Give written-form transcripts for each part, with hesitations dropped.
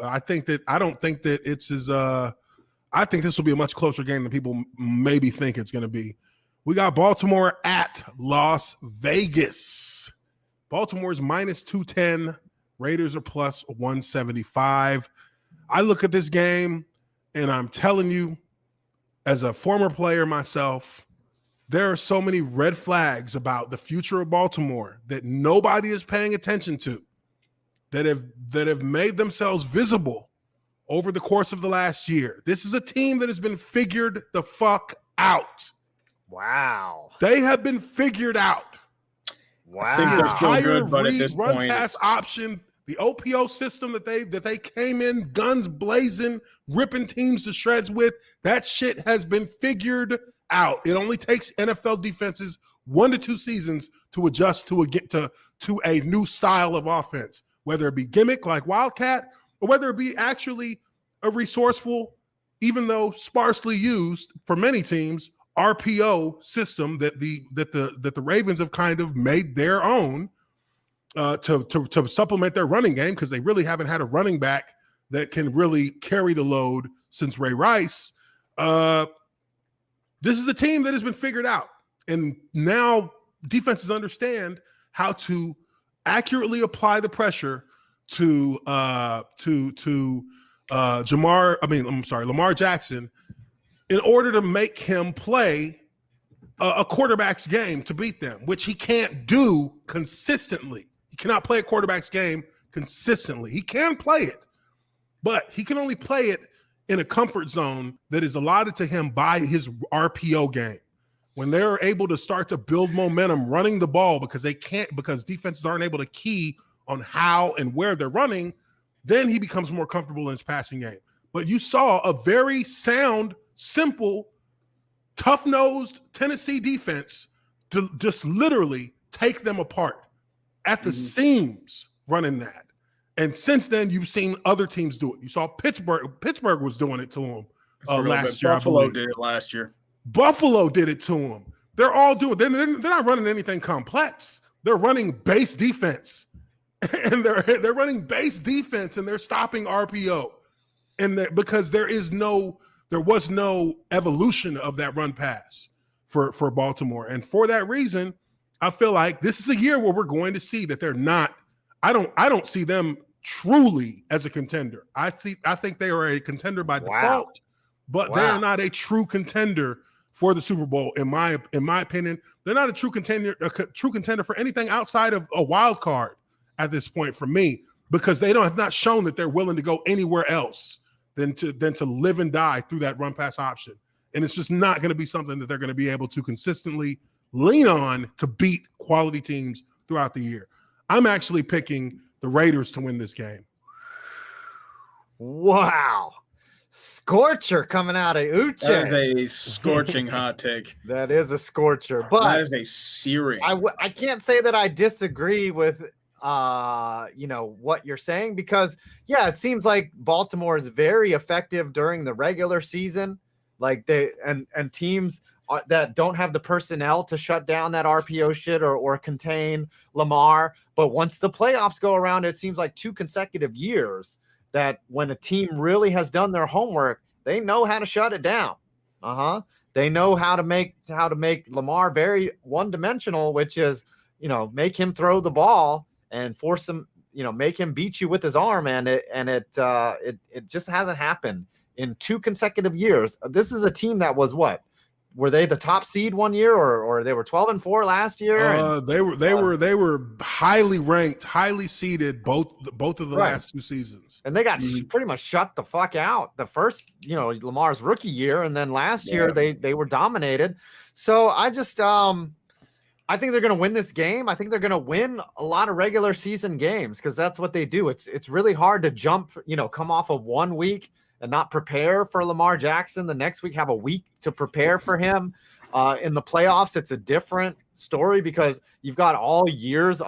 I don't think that it's as I think this will be a much closer game than people maybe think it's going to be. We got Baltimore at Las Vegas. Baltimore's minus 210. Raiders are plus 175. I look at this game, and I'm telling you, as a former player myself, there are so many red flags about the future of Baltimore that nobody is paying attention to, that have made themselves visible over the course of the last year. This is a team that has been figured the fuck out. Wow. They have been figured out. Wow. I think they're still good, but at this run point, pass option, the OPO system that they came in guns blazing, ripping teams to shreds with, that shit has been figured out. It only takes NFL defenses 1 to 2 seasons to adjust to a new style of offense, whether it be gimmick like Wildcat or whether it be actually a resourceful, even though sparsely used for many teams, RPO system that the Ravens have kind of made their own to supplement their running game, because they really haven't had a running back that can really carry the load since Ray Rice. This is a team that has been figured out, and now defenses understand how to accurately apply the pressure to Lamar Jackson in order to make him play a quarterback's game to beat them, which he can't do consistently. He cannot play a quarterback's game consistently. He can play it, but he can only play it in a comfort zone that is allotted to him by his RPO game. When they're able to start to build momentum running the ball because defenses aren't able to key on how and where they're running, then he becomes more comfortable in his passing game. But you saw a very sound, simple, tough-nosed Tennessee defense to just literally take them apart at the seams running that. And since then, you've seen other teams do it. You saw Pittsburgh was doing it to them last year. Buffalo did it last year. Buffalo did it to them. They're all doing. They're not running anything complex. They're running base defense, and they're running base defense, and they're stopping RPO, and because there was no evolution of that run pass for Baltimore, and for that reason, I feel like this is a year where we're going to see that they're not. I don't see them truly as a contender. I think they are a contender by default, but they are not a true contender for the Super Bowl. In my opinion, they're not a true contender for anything outside of a wild card at this point for me, because they have not shown that they're willing to go anywhere else than to live and die through that run pass option. And it's just not going to be something that they're going to be able to consistently lean on to beat quality teams throughout the year. I'm actually picking the Raiders to win this game. Wow. Scorcher coming out of Uche. That is a scorching hot take. That is a scorcher. But that is a searing. I can't say that I disagree with what you're saying, because it seems like Baltimore is very effective during the regular season. Like and teams that don't have the personnel to shut down that RPO shit or contain Lamar. But once the playoffs go around, it seems like 2 consecutive years that when a team really has done their homework, they know how to shut it down. They know how to make Lamar very one-dimensional, which is, make him throw the ball and force him, make him beat you with his arm. And it just hasn't happened in 2 consecutive years. This is a team that was what? Were they the top seed one year, or they were 12-4 last year? They were highly ranked, highly seeded both of the last 2 seasons, and they got pretty much shut the fuck out the first, Lamar's rookie year, and then last year they were dominated. So I just I think they're going to win this game. I think they're going to win a lot of regular season games, because that's what they do. It's really hard to jump, come off of 1 week and not prepare for Lamar Jackson. The next week, have a week to prepare for him. In the playoffs, it's a different story because you've got a whole year's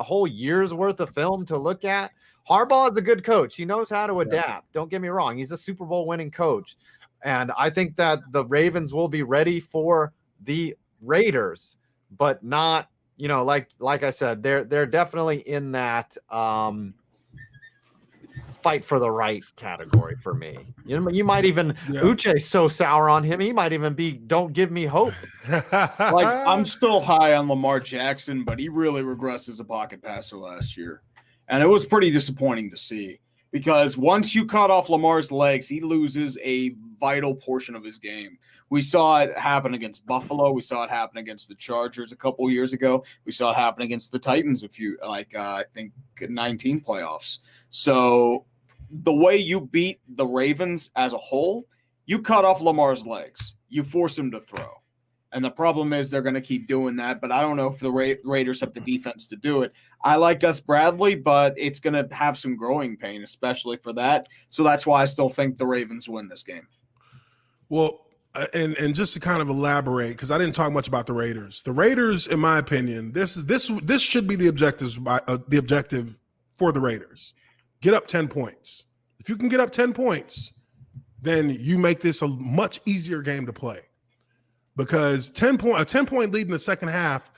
worth of film to look at. Harbaugh is a good coach. He knows how to adapt. Don't get me wrong. He's a Super Bowl winning coach. And I think that the Ravens will be ready for the Raiders, but not, like I said, they're definitely in that fight for the right category for me. You might even Uche's so sour on him, he might even be don't give me hope. Like, I'm still high on Lamar Jackson, but he really regressed as a pocket passer last year. And it was pretty disappointing to see because once you cut off Lamar's legs, he loses a vital portion of his game. We saw it happen against Buffalo. We saw it happen against the Chargers a couple years ago. We saw it happen against the Titans I think 19 playoffs. So the way you beat the Ravens as a whole, you cut off Lamar's legs. You force him to throw. And the problem is they're going to keep doing that, but I don't know if the Raiders have the defense to do it. I like Gus Bradley, but it's going to have some growing pain, especially for that. So that's why I still think the Ravens win this game. Well, and just to kind of elaborate, because I didn't talk much about the Raiders. The Raiders, in my opinion, this should be the objective for the Raiders. Get up 10 points. If you can get up 10 points, then you make this a much easier game to play. Because a 10-point lead in the second half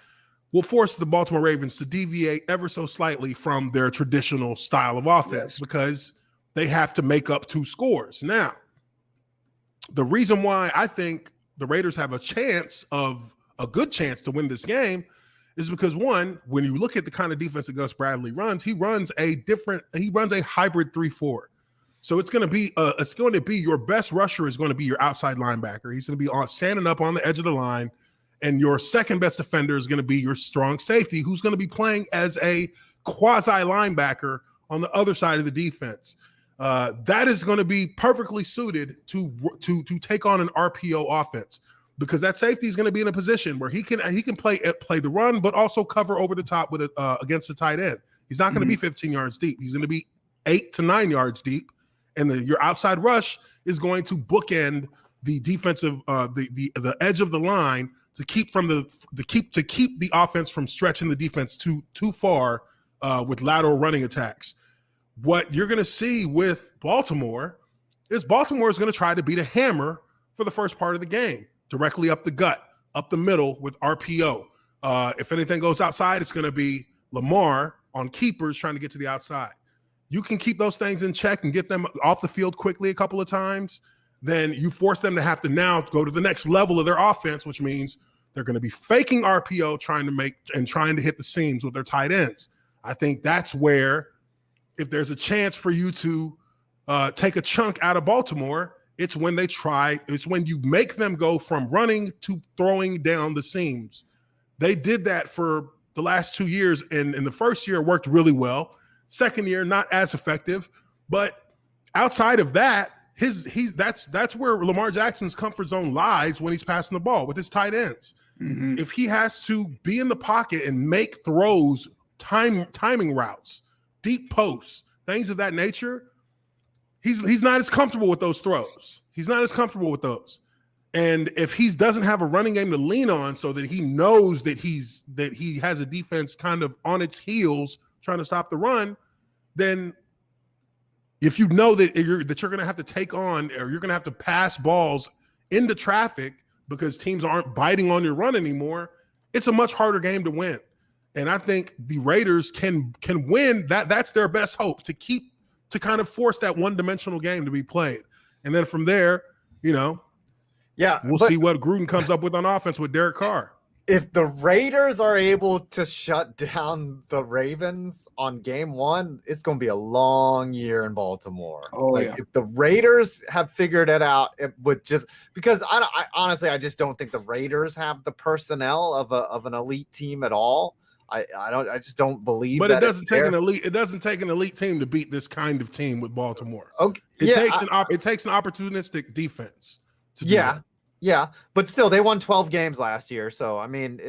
will force the Baltimore Ravens to deviate ever so slightly from their traditional style of offense because they have to make up 2 scores. Now, the reason why I think the Raiders have a good chance to win this game is because, one, when you look at the kind of defense that Gus Bradley runs, he runs a hybrid 3-4. So it's going to be your best rusher is going to be your outside linebacker. He's going to be standing up on the edge of the line, and your second best defender is going to be your strong safety, who's going to be playing as a quasi linebacker on the other side of the defense. That is going to be perfectly suited to take on an RPO offense because that safety is going to be in a position where he can play the run, but also cover over the top with against the tight end. He's not going to be 15 yards deep. He's going to be 8 to 9 yards deep. And your outside rush is going to bookend the defensive, the edge of the line to keep the offense from stretching the defense too far with lateral running attacks. What you're going to see with Baltimore is Baltimore is going to try to beat a hammer for the first part of the game, directly up the gut, up the middle with RPO. If anything goes outside, it's going to be Lamar on keepers trying to get to the outside. You can keep those things in check and get them off the field quickly a couple of times, then you force them to have to now go to the next level of their offense, which means they're going to be faking RPO, trying to hit the seams with their tight ends. I think that's where, if there's a chance for you to take a chunk out of Baltimore, it's when you make them go from running to throwing down the seams. They did that for the last 2 years, and in the first year it worked really well. Second year, not as effective, but outside of that, that's where Lamar Jackson's comfort zone lies when he's passing the ball with his tight ends. Mm-hmm. If he has to be in the pocket and make throws, timing routes, deep posts, things of that nature, he's not as comfortable with those throws. He's not as comfortable with those. And if he doesn't have a running game to lean on so that he knows that he has a defense kind of on its heels trying to stop the run, then if you know that you're going to have to take on, or you're going to have to pass balls into traffic because teams aren't biting on your run anymore, it's a much harder game to win. And I think the Raiders can win. That's their best hope, to kind of force that one-dimensional game to be played. And then from there, we'll see what Gruden comes up with on offense with Derek Carr. If the Raiders are able to shut down the Ravens on game 1, it's going to be a long year in Baltimore. If the Raiders have figured it out, because I honestly just don't think the Raiders have the personnel of an elite team at all. I just don't believe. But it doesn't take an elite team to beat this kind of team with Baltimore. Okay, it takes an opportunistic defense to do that. Yeah, but still, they won 12 games last year. So, I mean,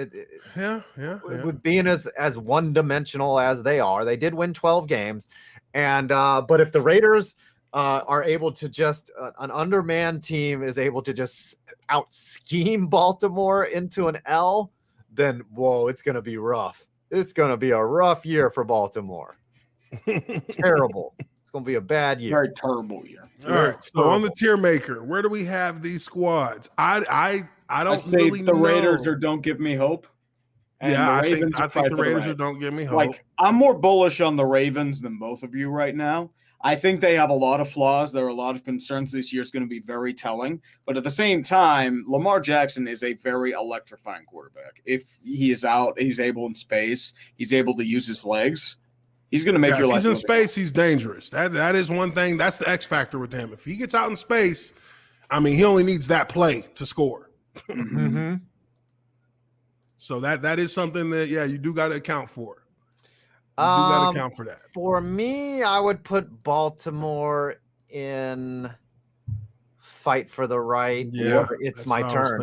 with being as one-dimensional as they are, they did win 12 games. And but if the Raiders are able to just an undermanned team is able to just out-scheme Baltimore into an L, then, whoa, it's going to be rough. It's going to be a rough year for Baltimore. Terrible. Going to be a bad year. Very terrible year. All right. So on the tier maker, where do we have these squads? I don't say really the know. Raiders are Don't Give Me Hope. And I think the Raiders are Don't Give Me Hope. I'm more bullish on the Ravens than both of you right now. I think they have a lot of flaws. There are a lot of concerns. This year is going to be very telling. But at the same time, Lamar Jackson is a very electrifying quarterback. If he is out, he's able in space, he's able to use his legs, he's going to make your life. If he's in space, he's dangerous. That is one thing. That's the X factor with him. If he gets out in space, I mean, he only needs that play to score. Mm-hmm. So that is something that, you do got to account for. You do got to account for that. For me, I would put Baltimore in fight for the right. Yeah, it's my turn.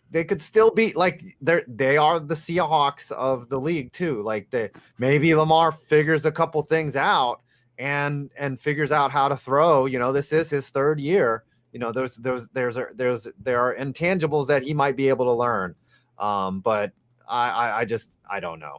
They could still be like they are the Seahawks of the league too. Like maybe Lamar figures a couple things out and figures out how to throw. You know, this is his third year. You know, there are intangibles that he might be able to learn. But I don't know.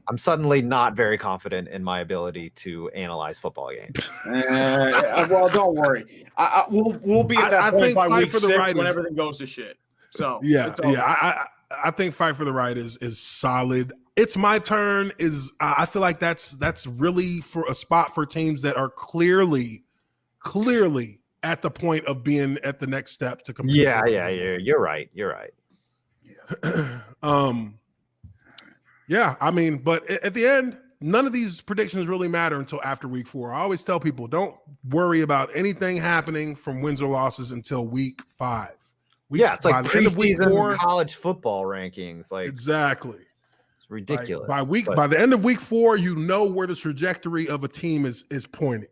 I'm suddenly not very confident in my ability to analyze football games. Well, don't worry. We'll be at that point by week 6 when everything goes to shit. So I think fight for the right is solid. It's my turn. I feel like that's really for a spot for teams that are clearly at the point of being at the next step to compete. You're right. I mean, but at the end, none of these predictions really matter until after week 4. I always tell people, don't worry about anything happening from wins or losses until week 5. It's like preseason college football rankings. Like exactly, it's ridiculous. By the end of week 4, you know where the trajectory of a team is pointing.